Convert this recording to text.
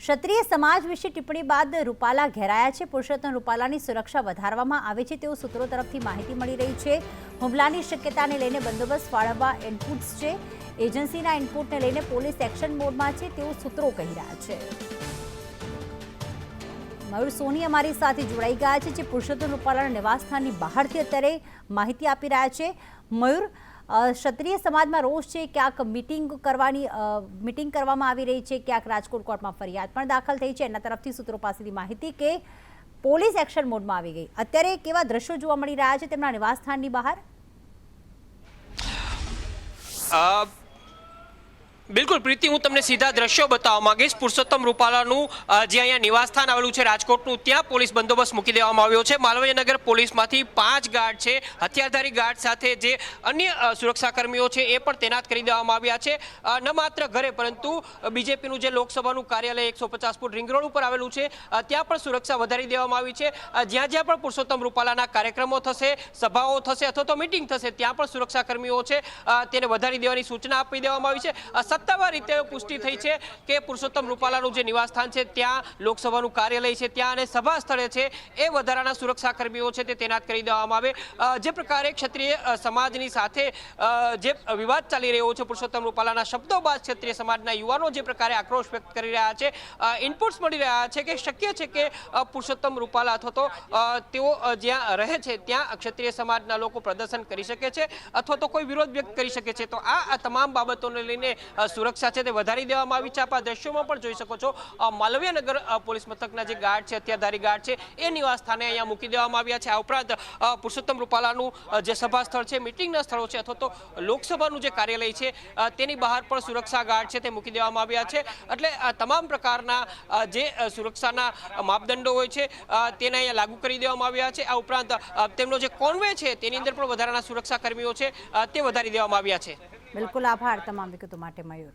ક્ષત્રિય સમાજ વિશે ટિપ્પણી બાદ રૂપાલા ઘેરાયા છે। પુરુષોત્તમ રૂપાલાની સુરક્ષા વધારવામાં આવે છે તેવું સૂત્રો તરફથી માહિતી મળી રહી છે। હુમલાની શક્યતાને લઈને બંદોબસ્ત ફાળવવા ઇનપુટ્સ છે। એજન્સીના ઇનપુટને લઈને પોલીસ એક્શન મોડમાં છે તેવું સૂત્રો કહી રહ્યા છે। મયુર સોની અમારી સાથે જોડાઈ ગયા છે, જે પુરુષોત્તમ રૂપાલાના નિવાસસ્થાનની બહારથી અત્યારે માહિતી આપી રહ્યા છે। મયુર, ક્ષત્રિય સમાજમાં રોષ છે, ક્યાંક મીટિંગ કરવામાં આવી રહી છે, ક્યાંક રાજકોટ કોર્ટમાં ફરિયાદ પણ દાખલ થઈ છે। એના તરફથી સૂત્રો પાસેથી માહિતી કે પોલીસ એક્શન મોડમાં આવી ગઈ। અત્યારે કેવા દ્રશ્યો જોવા મળી રહ્યા છે તેમના નિવાસસ્થાનની બહાર? બિલકુલ પ્રીતિ, હું તમને સીધા દ્રશ્યો બતાવવા માંગીશ। પુરુષોત્તમ રૂપાલાનું જે અહીંયા નિવાસસ્થાન આવેલું છે રાજકોટનું, ત્યાં પોલીસ બંદોબસ્ત મૂકી દેવામાં આવ્યો છે। માલવીયનગર પોલીસમાંથી 5 ગાર્ડ છે, હથિયારધારી ગાર્ડ સાથે જે અન્ય સુરક્ષાકર્મીઓ છે એ પણ તૈનાત કરી દેવામાં આવ્યા છે। ન માત્ર ઘરે પરંતુ બીજેપીનું જે લોકસભાનું કાર્યાલય 150 ફૂટ રિંગ રોડ ઉપર આવેલું છે ત્યાં પણ સુરક્ષા વધારી દેવામાં આવી છે। જ્યાં જ્યાં પણ પુરુષોત્તમ રૂપાલાના કાર્યક્રમો થશે, સભાઓ થશે અથવા તો મિટિંગ થશે ત્યાં પણ સુરક્ષાકર્મીઓ છે તેને વધારી દેવાની સૂચના આપી દેવામાં આવી છે। સત્તાવાર રીતે પુષ્ટિ થઈ છે કે પુરુષોત્તમ રૂપાલાનું જે નિવાસસ્થાન છે ત્યાં લોકસભાનું કાર્યાલય છે ત્યાં અને સભા સ્થળે છે એ વધારાના સુરક્ષાકર્મીઓ છે તે તૈનાત કરી દેવામાં આવે। જે પ્રકારે ક્ષત્રિય સમાજની સાથે જે વિવાદ ચાલી રહ્યો છે, પુરુષોત્તમ રૂપાલાના શબ્દો બાદ ક્ષત્રિય સમાજના યુવાનો જે પ્રકારે આક્રોશ વ્યક્ત કરી રહ્યા છે, ઇનપુટ્સ મળી રહ્યા છે કે શક્ય છે કે પુરુષોત્તમ રૂપાલા અથવા તો તેઓ જ્યાં રહે છે ત્યાં ક્ષત્રિય સમાજના લોકો પ્રદર્શન કરી શકે છે અથવા તો કોઈ વિરોધ વ્યક્ત કરી શકે છે। તો આ તમામ બાબતોને લઈને સુરક્ષા છે તે વધારી દેવામાં આવી છે। આપ આ દ્રશ્યોમાં પણ જોઈ શકો છો, માલવીયનગર પોલીસ મથકના જે ગાર્ડ છે, હથિયારધારી ગાર્ડ છે, એ નિવાસસ્થાને અહીંયા મૂકી દેવામાં આવ્યા છે। આ ઉપરાંત પુરુષોત્તમ રૂપાલાનું જે સભા સ્થળ છે, મિટિંગના સ્થળો છે અથવા તો લોકસભાનું જે કાર્યાલય છે તેની બહાર પણ સુરક્ષા ગાર્ડ છે તે મૂકી દેવામાં આવ્યા છે। એટલે તમામ પ્રકારના જે સુરક્ષાના માપદંડો હોય છે તેને અહીંયા લાગુ કરી દેવામાં આવ્યા છે। આ ઉપરાંત તેમનો જે કોન્વે છે તેની અંદર પણ વધારાના સુરક્ષા કર્મીઓ છે તે વધારી દેવામાં આવ્યા છે। બિલકુલ, આભાર તમામ વિગતો માટે મયુર।